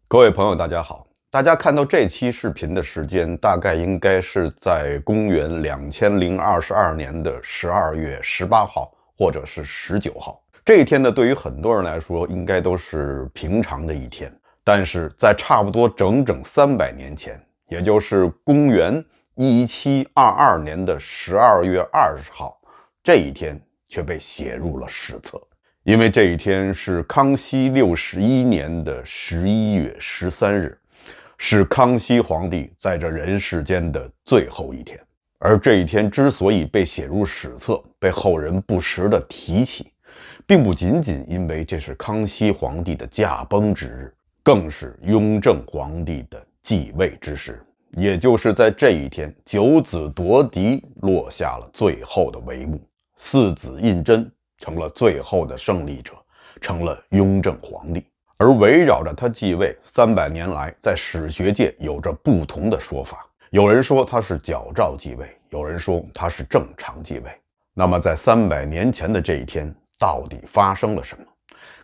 各位朋友，大家好。大家看到这期视频的时间，大概应该是在公元2022年的12月18号，或者是19号。这一天呢，对于很多人来说，应该都是平常的一天。但是在差不多整整300年前，也就是公元1722年的12月20号，这一天却被写入了史册。因为这一天是康熙61年的11月13日，是康熙皇帝在这人世间的最后一天。而这一天之所以被写入史册，被后人不时地提起，并不仅仅因为这是康熙皇帝的驾崩之日，更是雍正皇帝的继位之时。也就是在这一天，九子夺嫡落下了最后的帷幕，四子胤禛成了最后的胜利者，成了雍正皇帝。而围绕着他继位300年来，在史学界有着不同的说法。有人说他是矫诏继位，有人说他是正常继位。那么在300年前的这一天，到底发生了什么？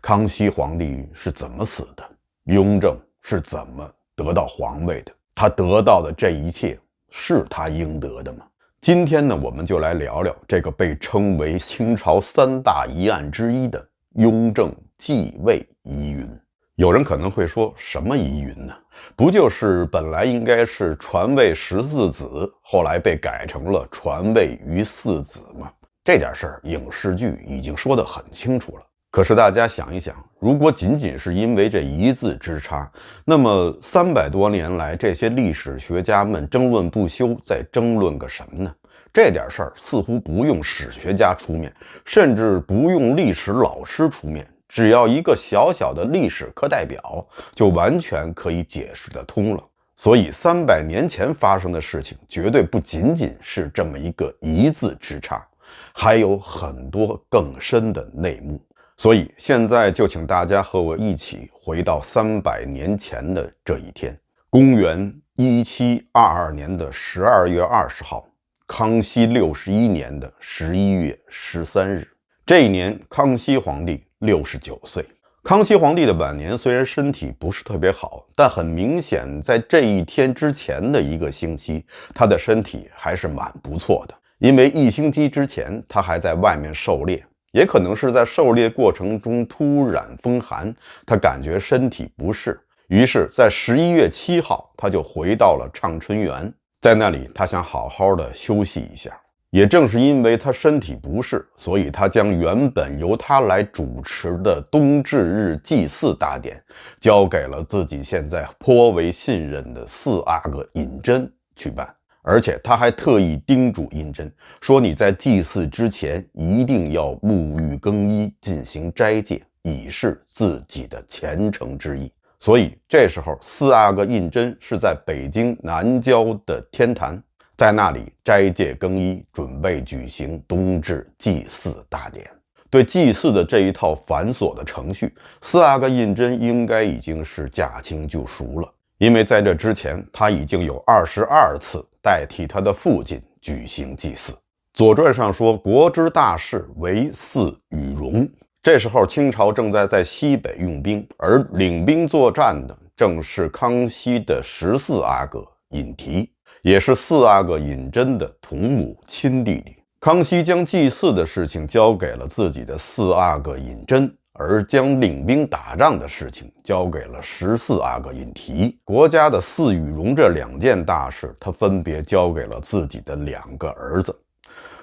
康熙皇帝是怎么死的？雍正是怎么得到皇位的？他得到的这一切是他应得的吗？今天呢，我们就来聊聊这个被称为清朝3大疑案之一的雍正继位疑云。有人可能会说，什么疑云呢？不就是本来应该是传位14子，后来被改成了传位于4子吗？这点事儿影视剧已经说得很清楚了。可是大家想一想，如果仅仅是因为这一字之差，那么300多年来，这些历史学家们争论不休，在争论个什么呢？这点事儿似乎不用史学家出面，甚至不用历史老师出面，只要一个小小的历史课代表，就完全可以解释得通了。所以300年前发生的事情，绝对不仅仅是这么一个一字之差，还有很多更深的内幕。所以现在就请大家和我一起回到300年前的这一天，公元1722年的12月20号，康熙61年的11月13日。这一年，康熙皇帝69岁。康熙皇帝的晚年虽然身体不是特别好，但很明显，在这一天之前的1个星期，他的身体还是蛮不错的。因为1星期之前，他还在外面狩猎，也可能是在狩猎过程中突然风寒，他感觉身体不适，于是在11月7号，他就回到了畅春园。在那里，他想好好的休息一下。也正是因为他身体不适，所以他将原本由他来主持的冬至日祭祀大典，交给了自己现在颇为信任的4阿哥胤禛去办。而且他还特意叮嘱胤禛说，你在祭祀之前一定要沐浴更衣，进行斋戒，以示自己的虔诚之意。所以这时候4阿哥胤禛是在北京南郊的天坛，在那里斋戒更衣，准备举行冬至祭祀大典。对祭祀的这一套繁琐的程序，4阿哥胤禛应该已经是驾轻就熟了。因为在这之前，他已经有22次代替他的父亲举行祭祀。左传上说，国之大事为祀与戎。这时候清朝正在西北用兵，而领兵作战的正是康熙的14阿哥胤禔，也是4阿哥胤禛的同母亲弟弟。康熙将祭祀的事情交给了自己的4阿哥胤禛，而将领兵打仗的事情交给了14阿哥胤禔。国家的祀与戎这2件大事，他分别交给了自己的2个儿子。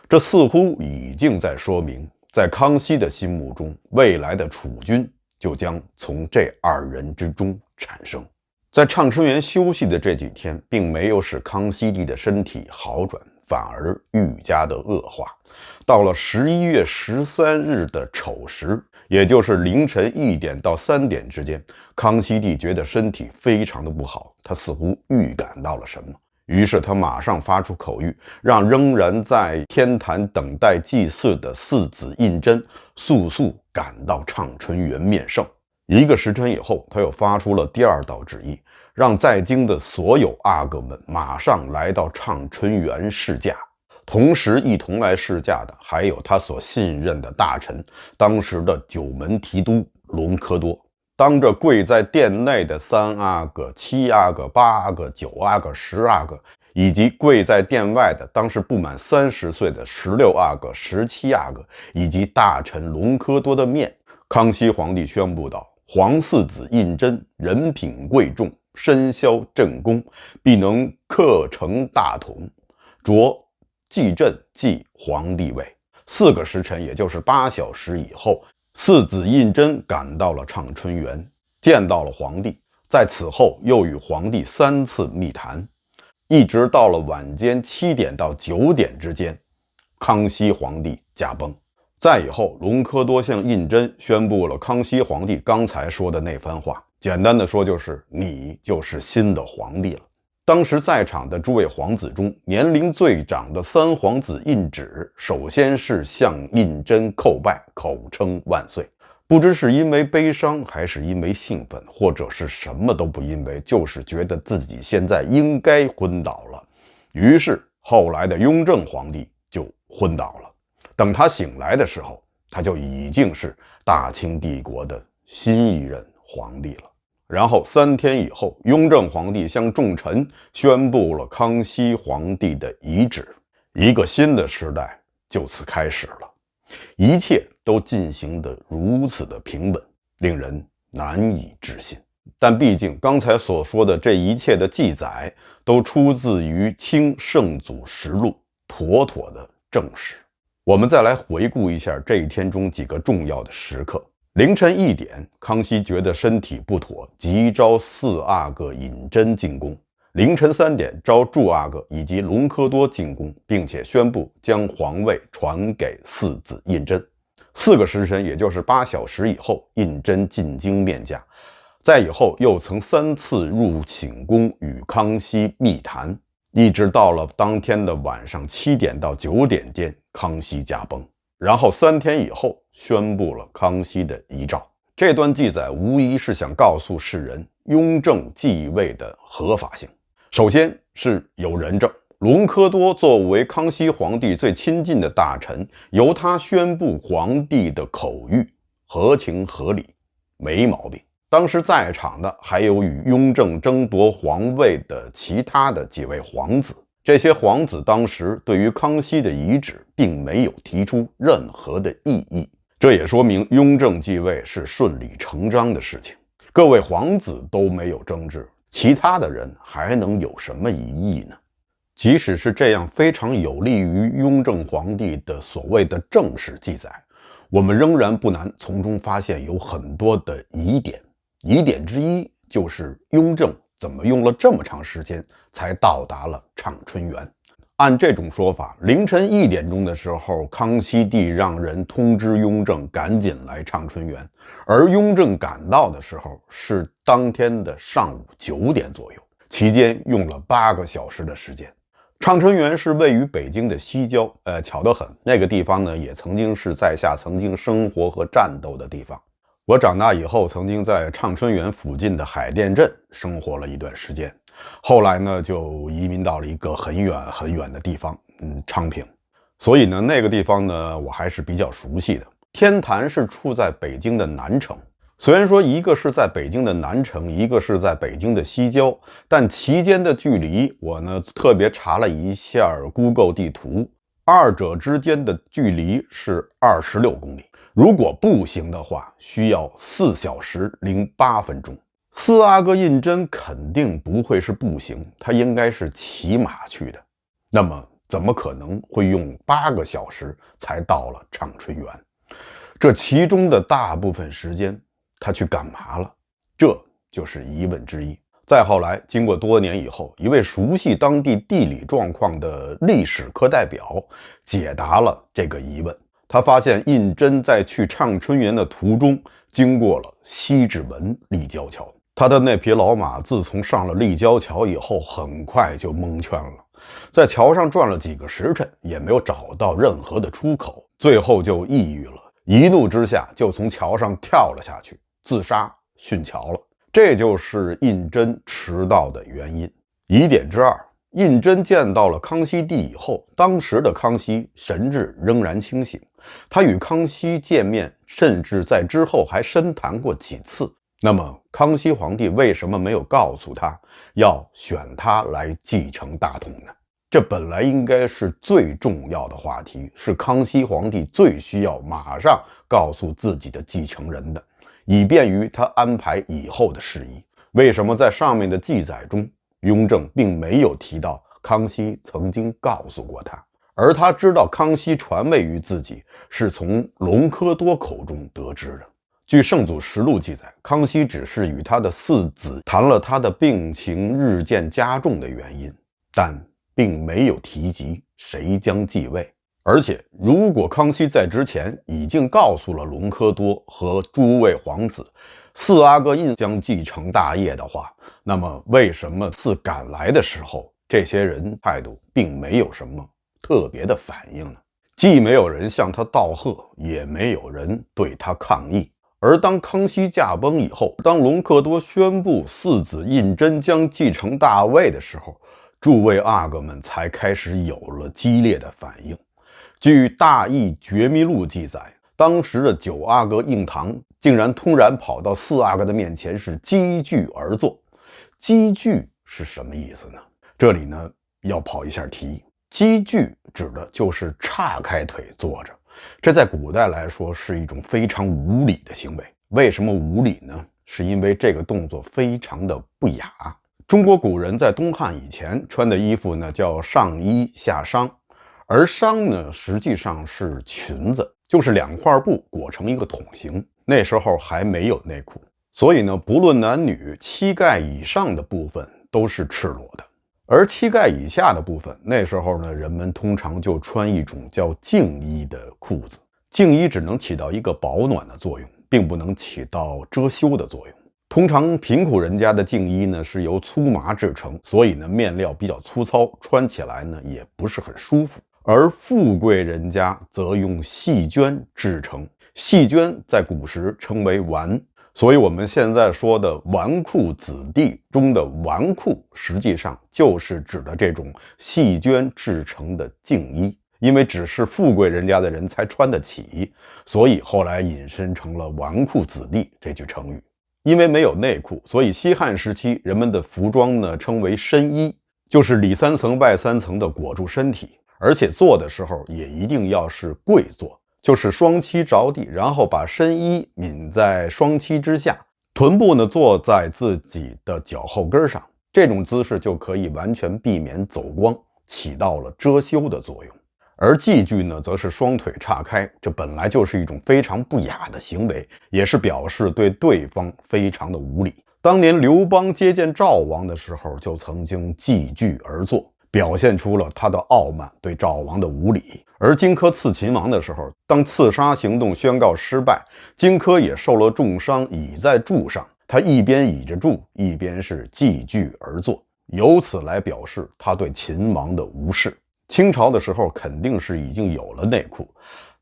这似乎已经在说明，在康熙的心目中，未来的储君就将从这2人之中产生。在畅春园休息的这几天，并没有使康熙帝的身体好转，反而愈加的恶化。到了11月13日的丑时，也就是凌晨1点到3点之间，康熙帝觉得身体非常的不好，他似乎预感到了什么，于是他马上发出口谕，让仍然在天坛等待祭祀的4子胤禛速速赶到畅春园面圣。1个时辰以后，他又发出了第2道旨意，让在京的所有阿哥们马上来到畅春园试驾。同时一同来试驾的还有他所信任的大臣，当时的9门提督隆科多。当着跪在殿内的3阿哥、7阿哥、8阿哥、9阿哥、10阿哥，以及跪在殿外的当时不满30岁的16阿哥、17阿哥，以及大臣隆科多的面，康熙皇帝宣布道：皇四子胤禛人品贵重，身肖正宫，必能克成大统，着继朕继皇帝位。4个时辰，也就是8小时以后，四子胤禛赶到了畅春园，见到了皇帝。在此后，又与皇帝3次密谈，一直到了晚间7点到9点之间，康熙皇帝驾崩。再以后，隆科多向胤禛宣布了康熙皇帝刚才说的那番话，简单的说就是你就是新的皇帝了。当时在场的诸位皇子中，年龄最长的3皇子胤祉首先是向胤禛叩拜，口称万岁。不知是因为悲伤，还是因为兴奋，或者是什么都不因为，就是觉得自己现在应该昏倒了。于是后来的雍正皇帝就昏倒了。等他醒来的时候，他就已经是大清帝国的新一任皇帝了。然后3天以后，雍正皇帝向众臣宣布了康熙皇帝的遗旨，一个新的时代就此开始了。一切都进行得如此的平稳，令人难以置信。但毕竟刚才所说的这一切的记载都出自于清圣祖实录，妥妥的正史。我们再来回顾一下这一天中几个重要的时刻。凌晨1点，康熙觉得身体不妥，急召4阿哥胤禛进宫。凌晨3点，召祝阿哥以及隆科多进宫，并且宣布将皇位传给4子胤禛。4个时辰，也就是8小时以后，胤禛进京面驾。再以后，又曾3次入寝宫与康熙密谈，一直到了当天的晚上7点到9点间，康熙驾崩。然后3天以后，宣布了康熙的遗诏。这段记载无疑是想告诉世人雍正继位的合法性。首先是有人证，隆科多作为康熙皇帝最亲近的大臣，由他宣布皇帝的口谕，合情合理，没毛病。当时在场的还有与雍正争夺皇位的其他的几位皇子，这些皇子当时对于康熙的遗旨并没有提出任何的异议，这也说明雍正继位是顺理成章的事情。各位皇子都没有争执，其他的人还能有什么异议呢？即使是这样非常有利于雍正皇帝的所谓的正史记载，我们仍然不难从中发现有很多的疑点。疑点之一就是雍正怎么用了这么长时间才到达了畅春园。按这种说法，凌晨1点钟的时候，康熙帝让人通知雍正赶紧来畅春园，而雍正赶到的时候是当天的上午9点左右，期间用了8个小时的时间。畅春园是位于北京的西郊，巧得很，那个地方呢也曾经是在下曾经生活和战斗的地方。我长大以后曾经在畅春园附近的海淀镇生活了一段时间，后来呢就移民到了一个很远很远的地方，昌平。所以呢那个地方呢我还是比较熟悉的。天坛是处在北京的南城，虽然说一个是在北京的南城，一个是在北京的西郊，但其间的距离我呢特别查了一下 Google 地图，二者之间的距离是26公里。如果步行的话，需要4小时08分钟。4阿哥胤禛肯定不会是步行，他应该是骑马去的。那么怎么可能会用8个小时才到了畅春园？这其中的大部分时间他去干嘛了？这就是疑问之一。再后来，经过多年以后，一位熟悉当地地理状况的历史课代表解答了这个疑问。他发现胤禛在去畅春园的途中经过了西直门立交桥，他的那匹老马自从上了立交桥以后，很快就蒙圈了，在桥上转了几个时辰，也没有找到任何的出口，最后就抑郁了，一怒之下就从桥上跳了下去，自杀殉桥了。这就是胤禛迟到的原因。疑点之二，胤禛见到了康熙帝以后，当时的康熙神志仍然清醒，他与康熙见面，甚至在之后还深谈过几次。那么康熙皇帝为什么没有告诉他要选他来继承大统呢？这本来应该是最重要的话题，是康熙皇帝最需要马上告诉自己的继承人的，以便于他安排以后的事宜。为什么在上面的记载中，雍正并没有提到康熙曾经告诉过他，而他知道康熙传位于自己是从隆科多口中得知的。据《圣祖实录》记载，康熙只是与他的四子谈了他的病情日渐加重的原因，但并没有提及谁将继位。而且，如果康熙在之前已经告诉了隆科多和诸位皇子，四阿哥胤将继承大业的话，那么为什么四赶来的时候，这些人态度并没有什么特别的反应呢？既没有人向他道贺，也没有人对他抗议。而当康熙驾崩以后，当隆科多宣布四子胤禛将继承大位的时候，诸位阿哥们才开始有了激烈的反应。据《大义觉密录》记载，当时的九阿哥胤堂竟然突然跑到四阿哥的面前，是击具而坐。击具是什么意思呢？这里呢要跑一下题。击具指的就是岔开腿坐着，这在古代来说是一种非常无礼的行为。为什么无礼呢？是因为这个动作非常的不雅。中国古人在东汉以前穿的衣服呢叫上衣下裳，而裳呢实际上是裙子，就是两块布裹成一个筒形。那时候还没有内裤，所以呢不论男女，膝盖以上的部分都是赤裸的。而膝盖以下的部分，那时候呢，人们通常就穿一种叫净衣的裤子。净衣只能起到一个保暖的作用，并不能起到遮羞的作用。通常贫苦人家的净衣呢是由粗麻制成，所以呢面料比较粗糙，穿起来呢也不是很舒服。而富贵人家则用细绢制成，细绢在古时称为纨。所以我们现在说的纨绔子弟中的纨绔，实际上就是指的这种细绢制成的净衣。因为只是富贵人家的人才穿得起，所以后来引申成了纨绔子弟这句成语。因为没有内裤，所以西汉时期人们的服装呢称为身衣，就是里三层外三层的裹住身体，而且坐的时候也一定要是跪坐，就是双膝着地，然后把身衣抿在双膝之下，臀部呢坐在自己的脚后跟上，这种姿势就可以完全避免走光，起到了遮羞的作用。而寄居呢则是双腿岔开，这本来就是一种非常不雅的行为，也是表示对对方非常的无礼。当年刘邦接见赵王的时候，就曾经寄居而坐，表现出了他的傲慢，对赵王的无礼。而荆轲刺秦王的时候，当刺杀行动宣告失败，荆轲也受了重伤，倚在柱上，他一边倚着柱，一边是寄居而坐，由此来表示他对秦王的无视。清朝的时候肯定是已经有了内裤，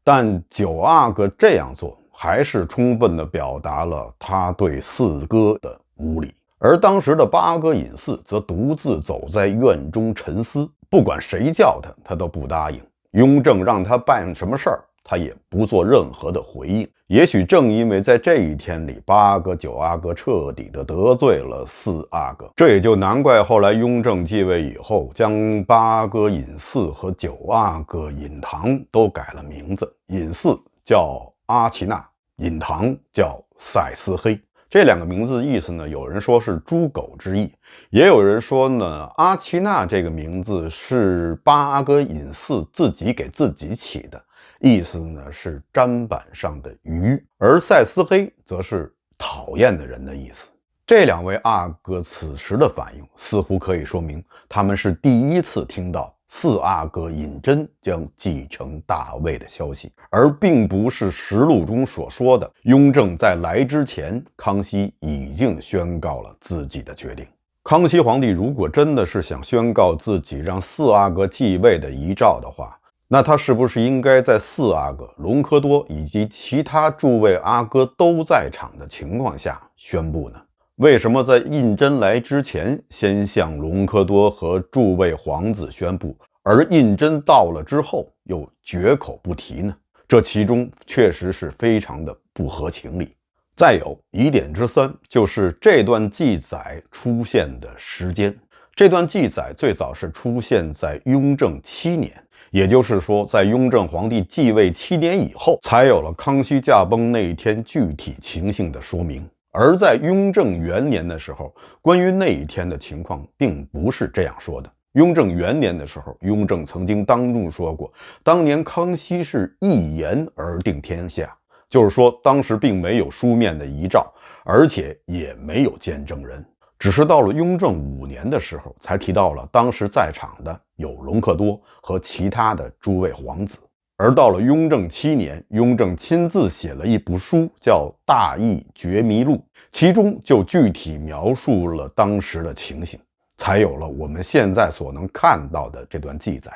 但九阿哥这样做还是充分地表达了他对四哥的无礼。而当时的八阿哥尹四则独自走在院中沉思，不管谁叫他，他都不答应。雍正让他办什么事儿，他也不做任何的回应。也许正因为在这一天里，八阿哥九阿哥彻底的得罪了四阿哥，这也就难怪后来雍正继位以后，将八阿哥尹四和九阿哥尹堂都改了名字，尹四叫阿奇那，尹堂叫赛斯黑。这两个名字的意思呢，有人说是猪狗之意，也有人说呢，阿奇那这个名字是八阿哥尹四自己给自己起的，意思呢是砧板上的鱼，而赛斯黑则是讨厌的人的意思。这两位阿哥此时的反应，似乎可以说明他们是第一次听到四阿哥尹禛将继承大位的消息，而并不是实录中所说的雍正在来之前，康熙已经宣告了自己的决定。康熙皇帝如果真的是想宣告自己让四阿哥继位的遗诏的话，那他是不是应该在四阿哥、隆科多以及其他诸位阿哥都在场的情况下宣布呢？为什么在胤禛来之前先向隆科多和诸位皇子宣布，而胤禛到了之后又绝口不提呢？这其中确实是非常的不合情理。再有疑点之三，就是这段记载出现的时间。这段记载最早是出现在雍正7年，也就是说，在雍正皇帝继位7年以后，才有了康熙驾崩那一天具体情形的说明。而在雍正元年的时候，关于那一天的情况并不是这样说的。雍正元年的时候，雍正曾经当众说过，当年康熙是一言而定天下，就是说当时并没有书面的遗诏，而且也没有见证人，只是到了雍正5年的时候，才提到了当时在场的有隆科多和其他的诸位皇子。而到了雍正7年，雍正亲自写了一部书，叫《大义觉迷录》，其中就具体描述了当时的情形，才有了我们现在所能看到的这段记载。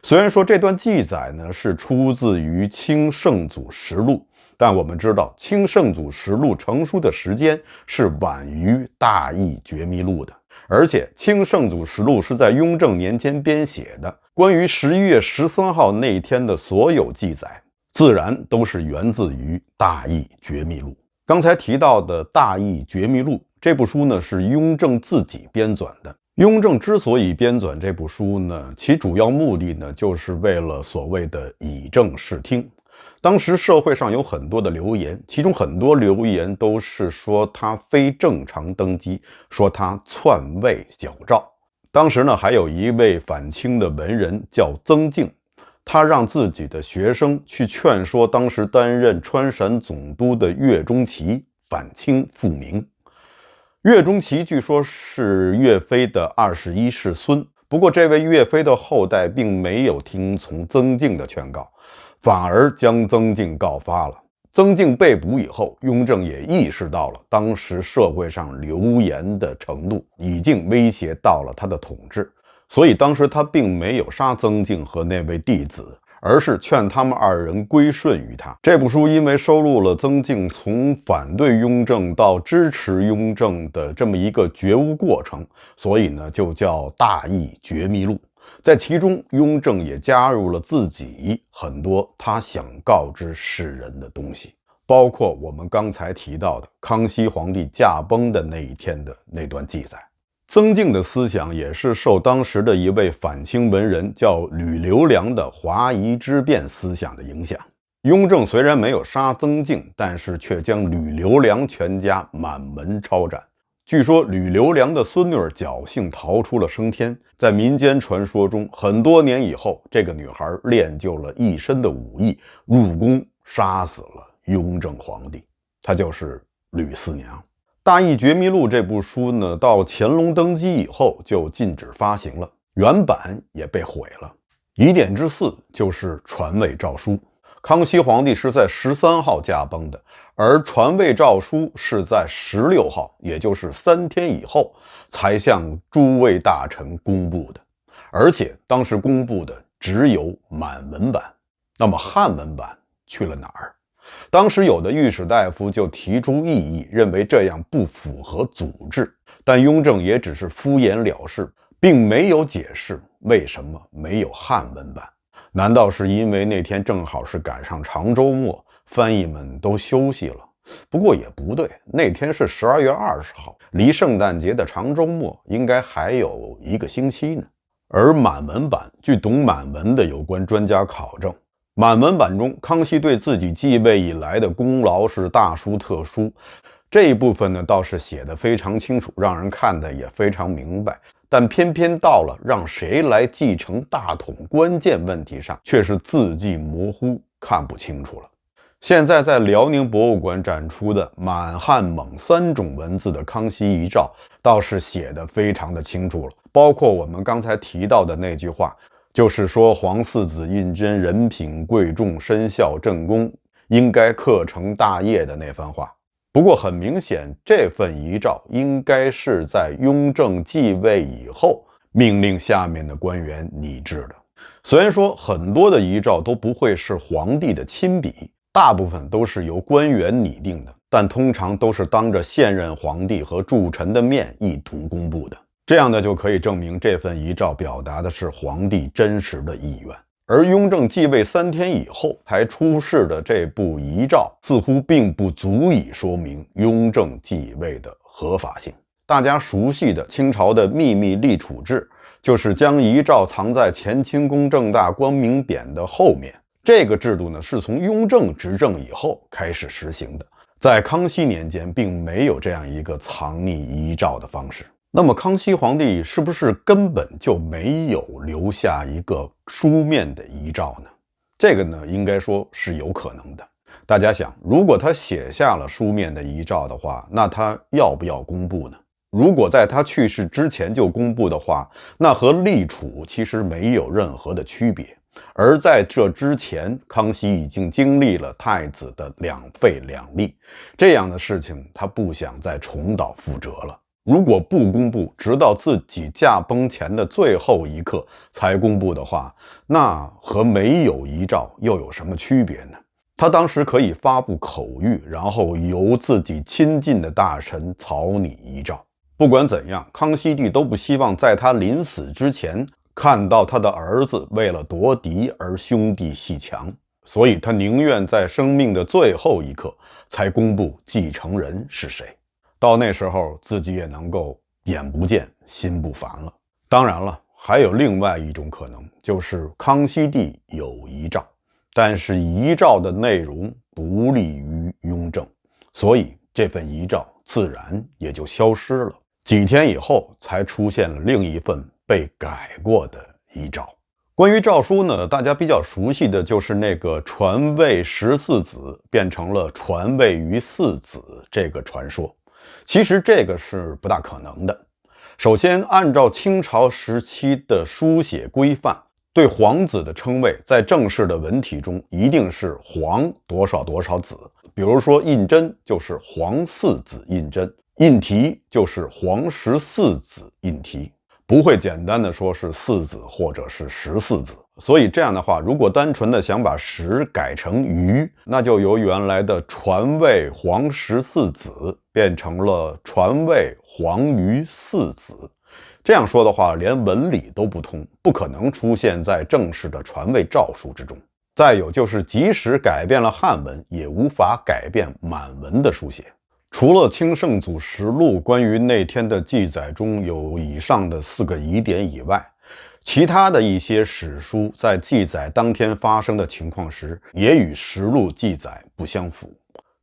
虽然说这段记载呢是出自于《清圣祖实录》，但我们知道《清圣祖实录》成书的时间是晚于《大义觉迷录》的，而且《清圣祖实录》是在雍正年间编写的。关于11月13号那一天的所有记载，自然都是源自于《大义觉迷录》。刚才提到的《大义觉迷录》这部书呢，是雍正自己编纂的。雍正之所以编纂这部书呢，其主要目的呢，就是为了所谓的以正视听。当时社会上有很多的流言，其中很多流言都是说他非正常登基，说他篡位矫诏。当时呢，还有一位反清的文人叫曾静，他让自己的学生去劝说当时担任川陕总督的岳钟琪反清复明。岳钟琪据说是岳飞的21世孙，不过这位岳飞的后代并没有听从曾静的劝告，反而将曾静告发了。曾静被捕以后，雍正也意识到了当时社会上流言的程度已经威胁到了他的统治，所以当时他并没有杀曾静和那位弟子，而是劝他们2人归顺于他。这部书因为收录了曾静从反对雍正到支持雍正的这么一个觉悟过程，所以呢就叫《大义觉迷录》。在其中，雍正也加入了自己很多他想告知世人的东西，包括我们刚才提到的康熙皇帝驾崩的那一天的那段记载。曾静的思想也是受当时的一位反清文人叫吕留良的华夷之辩思想的影响。雍正虽然没有杀曾静，但是却将吕留良全家满门抄斩。据说吕留良的孙女儿侥幸逃出了升天，在民间传说中，很多年以后，这个女孩练就了一身的武艺，入宫杀死了雍正皇帝，她就是吕四娘。《大义觉迷录》这部书呢，到乾隆登基以后就禁止发行了，原版也被毁了。疑点之4就是传位诏书。康熙皇帝是在13号驾崩的，而传位诏书是在16号，也就是3天以后才向诸位大臣公布的，而且当时公布的只有满文版。那么汉文版去了哪儿？当时有的御史大夫就提出异议，认为这样不符合祖制，但雍正也只是敷衍了事，并没有解释为什么没有汉文版。难道是因为那天正好是赶上长周末，翻译们都休息了？不过也不对，那天是12月20号，离圣诞节的长周末应该还有1个星期呢。而满文版，据懂满文的有关专家考证，满文版中康熙对自己继位以来的功劳是大书特书，这一部分呢倒是写得非常清楚，让人看得也非常明白。但偏偏到了让谁来继承大统关键问题上，却是字迹模糊，看不清楚了。现在在辽宁博物馆展出的满汉蒙3种文字的康熙遗诏，倒是写得非常的清楚了，包括我们刚才提到的那句话，就是说皇四子胤禛人品贵重，身效正宫，应该克成大业的那番话。不过很明显，这份遗诏应该是在雍正继位以后命令下面的官员拟制的。虽然说很多的遗诏都不会是皇帝的亲笔，大部分都是由官员拟定的，但通常都是当着现任皇帝和诸臣的面一同公布的。这样呢，就可以证明这份遗诏表达的是皇帝真实的意愿。而雍正继位3天以后才出示的这部遗诏，似乎并不足以说明雍正继位的合法性。大家熟悉的清朝的秘密立储制，就是将遗诏藏在乾清宫正大光明匾的后面。这个制度呢，是从雍正执政以后开始实行的，在康熙年间并没有这样一个藏匿遗诏的方式。那么康熙皇帝是不是根本就没有留下一个书面的遗诏呢？这个呢，应该说是有可能的。大家想，如果他写下了书面的遗诏的话，那他要不要公布呢？如果在他去世之前就公布的话，那和立储其实没有任何的区别。而在这之前，康熙已经经历了太子的两废两立，这样的事情他不想再重蹈覆辙了。如果不公布，直到自己驾崩前的最后一刻才公布的话，那和没有遗诏又有什么区别呢？他当时可以发布口谕，然后由自己亲近的大臣草拟遗诏。不管怎样，康熙帝都不希望在他临死之前看到他的儿子为了夺嫡而兄弟阋墙，所以他宁愿在生命的最后一刻才公布继承人是谁。到那时候，自己也能够眼不见心不烦了。当然了，还有另外一种可能，就是康熙帝有遗诏，但是遗诏的内容不利于雍正，所以这份遗诏自然也就消失了。几天以后，才出现了另一份被改过的遗诏。关于诏书呢，大家比较熟悉的就是那个传位14子变成了传位于4子这个传说。其实这个是不大可能的。首先，按照清朝时期的书写规范，对皇子的称谓在正式的文体中一定是皇多少多少子，比如说胤禛就是皇4子胤禛，胤禔就是皇14子胤禔，不会简单的说是4子或者是14子。所以这样的话，如果单纯的想把10改成余，那就由原来的传位皇14子变成了传位皇余4子。这样说的话，连文理都不通，不可能出现在正式的传位诏书之中。再有就是，即使改变了汉文，也无法改变满文的书写。除了清圣祖实录关于那天的记载中有以上的4个疑点以外，其他的一些史书在记载当天发生的情况时，也与实录记载不相符。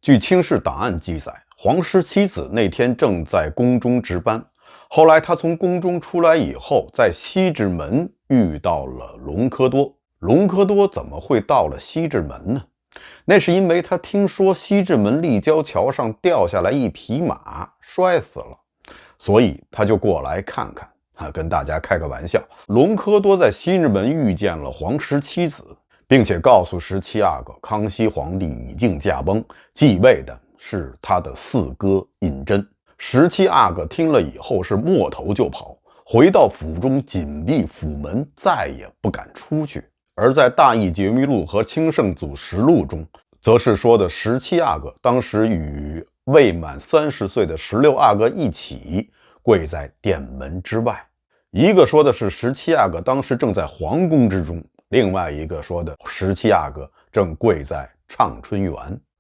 据清室档案记载，皇17子那天正在宫中值班，后来他从宫中出来以后，在西直门遇到了隆科多。隆科多怎么会到了西直门呢？那是因为他听说西直门立交桥上掉下来一匹马，摔死了，所以他就过来看看。跟大家开个玩笑，隆科多在西直门遇见了皇17子，并且告诉17阿哥，康熙皇帝已经驾崩，继位的是他的4哥胤禛。17阿哥听了以后是摸头就跑，回到府中紧闭府门，再也不敢出去。而在《大义觉密录》和《清圣祖实录》中，则是说的17阿哥当时与未满30岁的16阿哥一起跪在殿门之外。一个说的是17阿哥当时正在皇宫之中，另外一个说的17阿哥正跪在畅春园。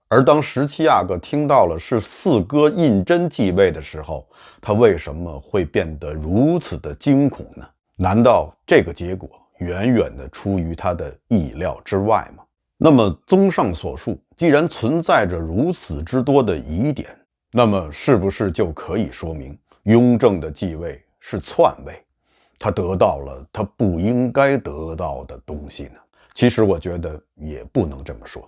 而当17阿哥听到了是4哥胤禛继位的时候，他为什么会变得如此的惊恐呢？难道这个结果远远的出于他的意料之外吗？那么综上所述，既然存在着如此之多的疑点，那么是不是就可以说明雍正的继位是篡位，他得到了他不应该得到的东西呢？其实我觉得也不能这么说。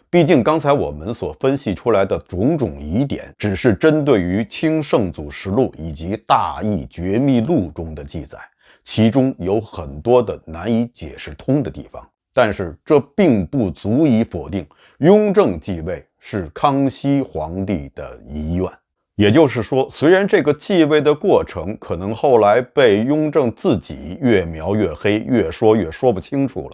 毕竟刚才我们所分析出来的种种疑点，只是针对于清圣祖实录以及大义觉密录中的记载，其中有很多的难以解释通的地方。但是这并不足以否定雍正继位是康熙皇帝的遗愿。也就是说，虽然这个继位的过程可能后来被雍正自己越描越黑，越说越说不清楚了，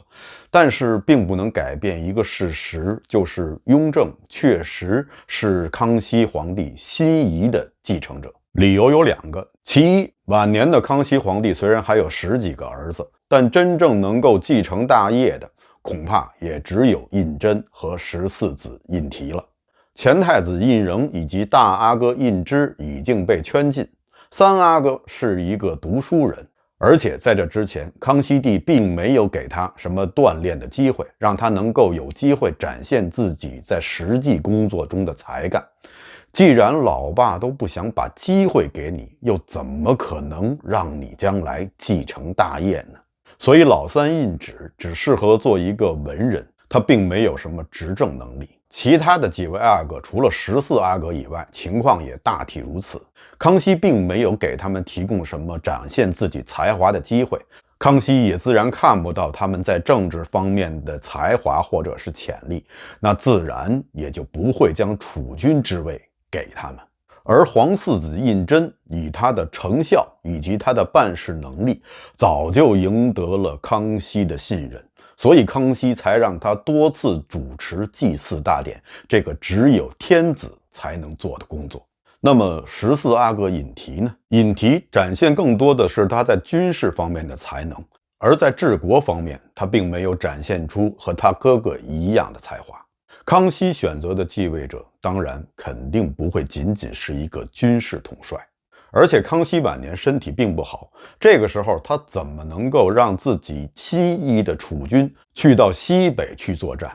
但是并不能改变一个事实，就是雍正确实是康熙皇帝心仪的继承者。理由有2个，其一，晚年的康熙皇帝虽然还有10几个儿子，但真正能够继承大业的，恐怕也只有胤禛和14子胤禔了。前太子胤禛以及大阿哥胤芝已经被圈禁，3阿哥是一个读书人，而且在这之前，康熙帝并没有给他什么锻炼的机会，让他能够有机会展现自己在实际工作中的才干。既然老爸都不想把机会给你，又怎么可能让你将来继承大业呢？所以老三胤祉只适合做一个文人，他并没有什么执政能力。其他的几位阿哥，除了14阿哥以外，情况也大体如此。康熙并没有给他们提供什么展现自己才华的机会，康熙也自然看不到他们在政治方面的才华或者是潜力，那自然也就不会将储君之位给他们。而皇四子胤禛以他的成效以及他的办事能力，早就赢得了康熙的信任，所以康熙才让他多次主持祭祀大典，这个只有天子才能做的工作。那么14阿哥胤禔呢？胤禔展现更多的是他在军事方面的才能，而在治国方面，他并没有展现出和他哥哥一样的才华。康熙选择的继位者，当然肯定不会仅仅是一个军事统帅，而且康熙晚年身体并不好，这个时候他怎么能够让自己7亿的储君去到西北去作战？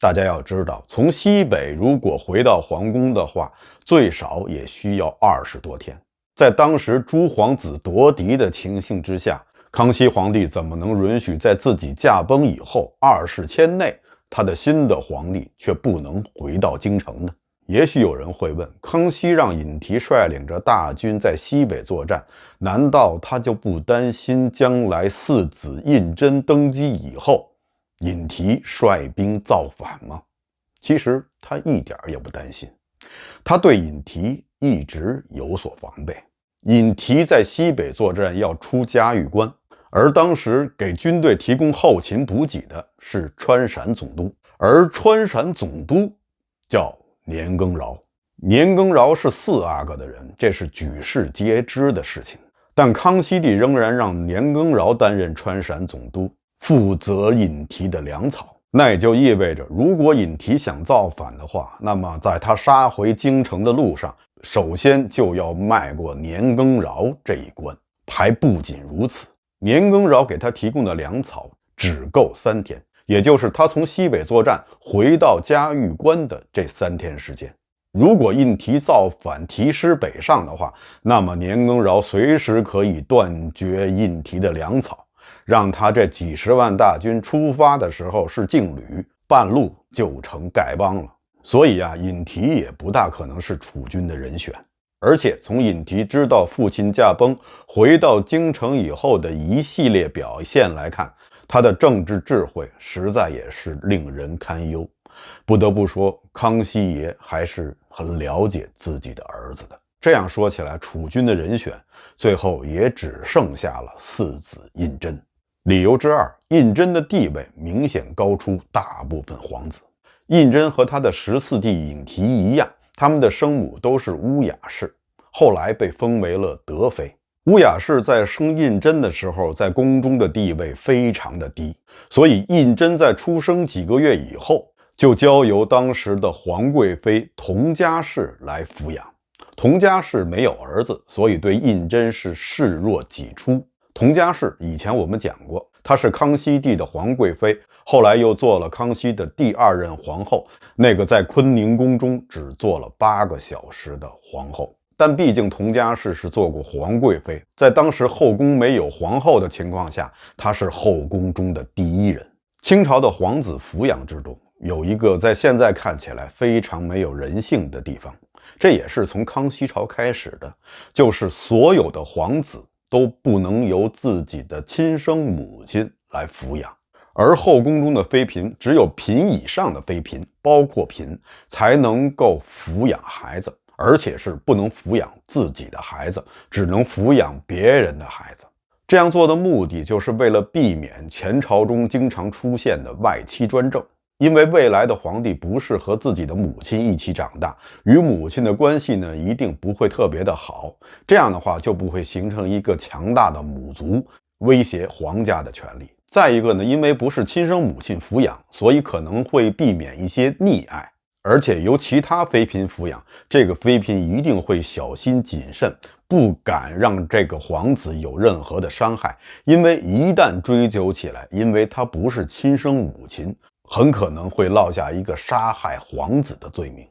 大家要知道，从西北如果回到皇宫的话，最少也需要20多天。在当时诸皇子夺嫡的情形之下，康熙皇帝怎么能允许在自己驾崩以后20天内，他的新的皇帝却不能回到京城呢？也许有人会问，康熙让胤禔率领着大军在西北作战，难道他就不担心将来4子胤禛登基以后，胤禔率兵造反吗？其实他一点也不担心，他对胤禔一直有所防备。胤禔在西北作战要出嘉峪关，而当时给军队提供后勤补给的是川陕总督，而川陕总督叫年羹尧。年羹尧是4阿哥的人，这是举世皆知的事情。但康熙帝仍然让年羹尧担任川陕总督，负责胤禔的粮草。那也就意味着，如果胤禔想造反的话，那么在他杀回京城的路上，首先就要迈过年羹尧这一关。还不仅如此，年羹尧给他提供的粮草只够3天，也就是他从西北作战回到嘉峪关的这3天时间。如果胤禔造反提师北上的话，那么年羹尧随时可以断绝胤禔的粮草，让他这几十万大军出发的时候是劲旅，半路就成丐帮了。所以胤禔也不大可能是储君的人选。而且从胤禔知道父亲驾崩回到京城以后的一系列表现来看，他的政治智慧实在也是令人堪忧。不得不说，康熙爷还是很了解自己的儿子的。这样说起来，储君的人选最后也只剩下了4子胤禛。理由之二，胤禛的地位明显高出大部分皇子。胤禛和他的14弟胤禔一样，他们的生母都是乌雅氏，后来被封为了德妃。乌雅氏在生胤禛的时候，在宫中的地位非常的低，所以胤禛在出生几个月以后，就交由当时的皇贵妃佟佳氏来抚养。佟佳氏没有儿子，所以对胤禛是视若己出。佟佳氏以前我们讲过，她是康熙帝的皇贵妃，后来又做了康熙的第2任皇后，那个在坤宁宫中只做了8个小时的皇后。但毕竟佟佳氏是做过皇贵妃，在当时后宫没有皇后的情况下，她是后宫中的第1人。清朝的皇子抚养制度有一个在现在看起来非常没有人性的地方，这也是从康熙朝开始的，就是所有的皇子都不能由自己的亲生母亲来抚养，而后宫中的妃嫔只有嫔以上的妃嫔，包括嫔，才能够抚养孩子，而且是不能抚养自己的孩子，只能抚养别人的孩子。这样做的目的就是为了避免前朝中经常出现的外戚专政。因为未来的皇帝不是和自己的母亲一起长大，与母亲的关系呢一定不会特别的好，这样的话就不会形成一个强大的母族，威胁皇家的权利。再一个呢，因为不是亲生母亲抚养，所以可能会避免一些溺爱，而且由其他妃嫔抚养，这个妃嫔一定会小心谨慎，不敢让这个皇子有任何的伤害，因为一旦追究起来，因为他不是亲生母亲，很可能会落下一个杀害皇子的罪名。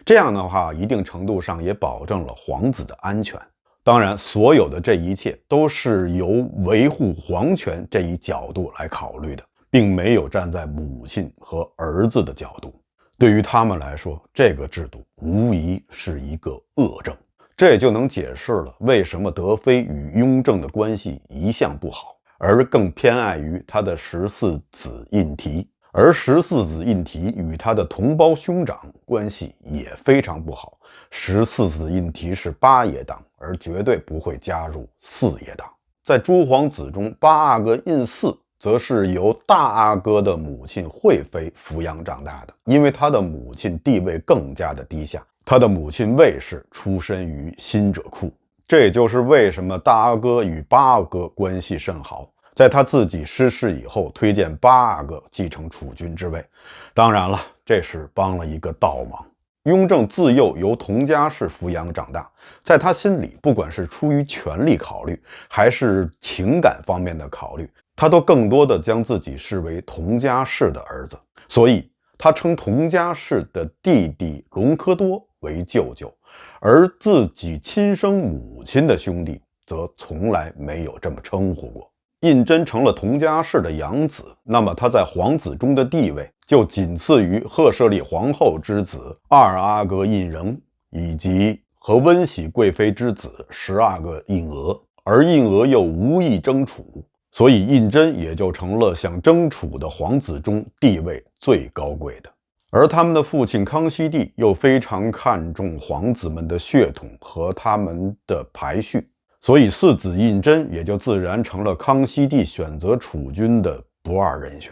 这样的话，一定程度上也保证了皇子的安全。当然，所有的这一切都是由维护皇权这一角度来考虑的，并没有站在母亲和儿子的角度。对于他们来说，这个制度无疑是一个恶政。这也就能解释了为什么德妃与雍正的关系一向不好，而更偏爱于他的14子胤禔。而14子胤禔与他的同胞兄长关系也非常不好。14子胤禔是八爷党，而绝对不会加入四爷党。在诸皇子中，八阿哥胤祀则是由大阿哥的母亲惠妃抚养长大的，因为他的母亲地位更加的低下，他的母亲卫氏出身于辛者库。这也就是为什么大阿哥与八阿哥关系甚好，在他自己失势以后，推荐八阿哥继承储君之位。当然了，这是帮了一个倒忙。雍正自幼由佟家氏抚养长大，在他心里，不管是出于权力考虑，还是情感方面的考虑，他都更多的将自己视为佟家氏的儿子，所以他称佟家氏的弟弟隆科多为舅舅，而自己亲生母亲的兄弟则从来没有这么称呼过。胤禛成了佟家氏的养子，那么他在皇子中的地位就仅次于赫舍利皇后之子二阿哥胤禛，以及和温喜贵妃之子10阿哥胤额，而胤额又无意争储，所以胤禛也就成了想争储的皇子中地位最高贵的。而他们的父亲康熙帝又非常看重皇子们的血统和他们的排序，所以四子胤禛也就自然成了康熙帝选择储君的不二人选。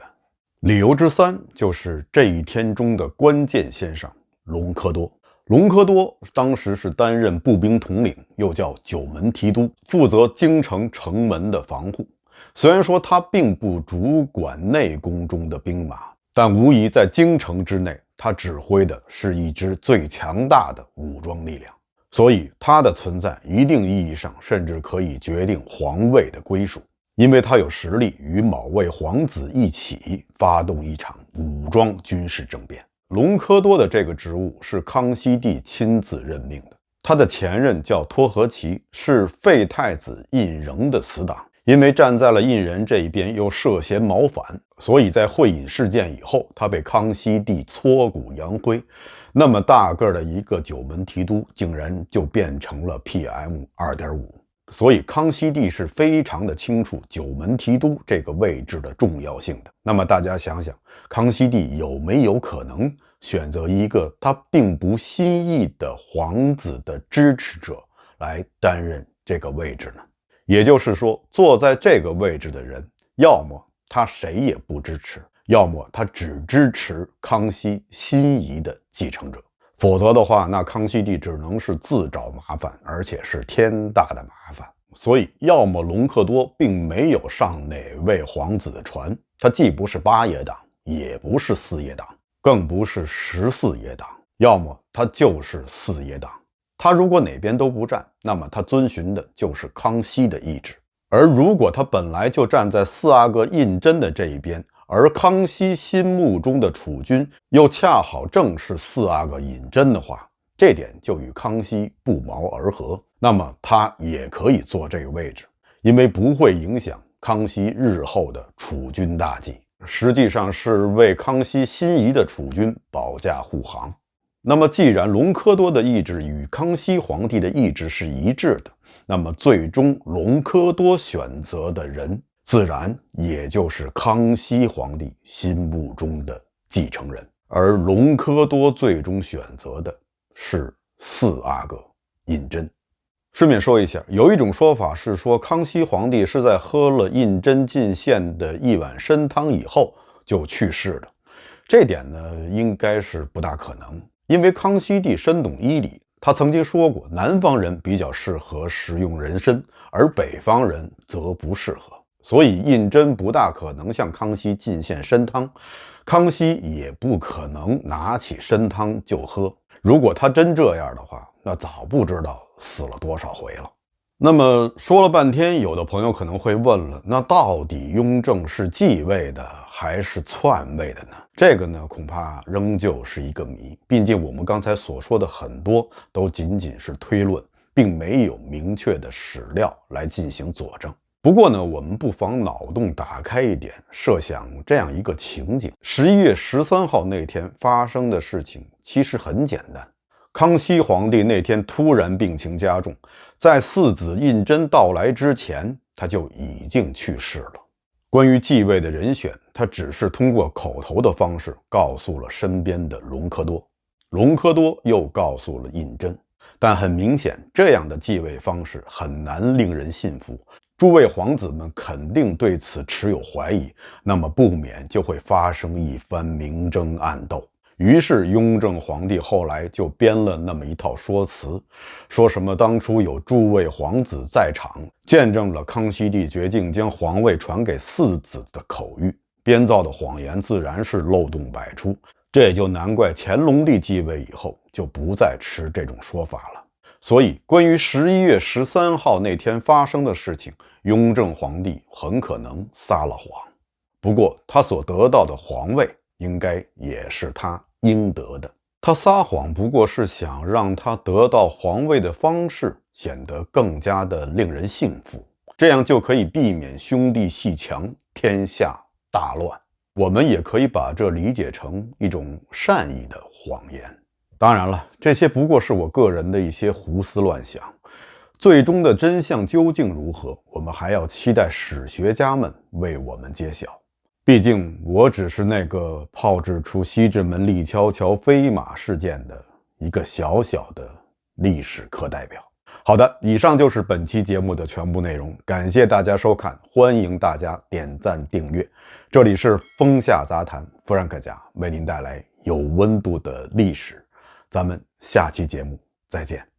理由之三就是这一天中的关键先生隆科多。隆科多当时是担任步兵统领，又叫九门提督，负责京城城门的防护。虽然说他并不主管内宫中的兵马，但无疑在京城之内，他指挥的是一支最强大的武装力量，所以他的存在一定意义上甚至可以决定皇位的归属，因为他有实力与某位皇子一起发动一场武装军事政变。隆科多的这个职务是康熙帝亲自任命的，他的前任叫托和其，是废太子胤禛的死党，因为站在了胤禛这一边又涉嫌谋反，所以在会饮事件以后，他被康熙帝挫骨扬灰。那么大个的一个九门提督竟然就变成了 PM2.5， 所以康熙帝是非常的清楚九门提督这个位置的重要性的。那么大家想想，康熙帝有没有可能选择一个他并不心意的皇子的支持者来担任这个位置呢？也就是说，坐在这个位置的人，要么他谁也不支持，要么他只支持康熙心仪的继承者。否则的话，那康熙帝只能是自找麻烦，而且是天大的麻烦。所以要么隆科多并没有上哪位皇子的船，他既不是八爷党，也不是四爷党，更不是14爷党，要么他就是四爷党。他如果哪边都不站，那么他遵循的就是康熙的意志。而如果他本来就站在四阿哥胤禛的这一边，而康熙心目中的储君又恰好正是四阿哥胤禛的话，这点就与康熙不谋而合，那么他也可以坐这个位置，因为不会影响康熙日后的储君大计，实际上是为康熙心仪的储君保驾护航。那么既然隆科多的意志与康熙皇帝的意志是一致的，那么最终隆科多选择的人自然也就是康熙皇帝心目中的继承人，而隆科多最终选择的是四阿哥胤禛。顺便说一下，有一种说法是说康熙皇帝是在喝了胤禛进献的一碗参汤以后就去世的，这点呢，应该是不大可能，因为康熙帝深懂医理，他曾经说过，南方人比较适合食用人参，而北方人则不适合，所以胤禛不大可能向康熙进献参汤，康熙也不可能拿起参汤就喝。如果他真这样的话，那早不知道死了多少回了。那么说了半天，有的朋友可能会问了，那到底雍正是继位的还是篡位的呢？这个呢，恐怕仍旧是一个谜。毕竟我们刚才所说的很多都仅仅是推论，并没有明确的史料来进行佐证。不过呢，我们不妨脑洞打开一点，设想这样一个情景：11月13号那天发生的事情其实很简单。康熙皇帝那天突然病情加重，在四子胤禛到来之前，他就已经去世了。关于继位的人选，他只是通过口头的方式告诉了身边的隆科多，隆科多又告诉了胤禛。但很明显，这样的继位方式很难令人信服，诸位皇子们肯定对此持有怀疑，那么不免就会发生一番明争暗斗。于是雍正皇帝后来就编了那么一套说辞，说什么当初有诸位皇子在场，见证了康熙帝决定将皇位传给四子的口谕，编造的谎言自然是漏洞百出。这也就难怪乾隆帝继位以后就不再持这种说法了。所以关于11月13号那天发生的事情，雍正皇帝很可能撒了谎。不过他所得到的皇位应该也是他应得的，他撒谎不过是想让他得到皇位的方式显得更加的令人信服，这样就可以避免兄弟阋墙，天下大乱。我们也可以把这理解成一种善意的谎言。当然了，这些不过是我个人的一些胡思乱想，最终的真相究竟如何，我们还要期待史学家们为我们揭晓。毕竟我只是那个炮制出西直门立交桥飞马事件的一个小小的历史课代表。好的，以上就是本期节目的全部内容，感谢大家收看，欢迎大家点赞订阅。这里是风下杂谈，弗兰克讲为您带来有温度的历史，咱们下期节目再见。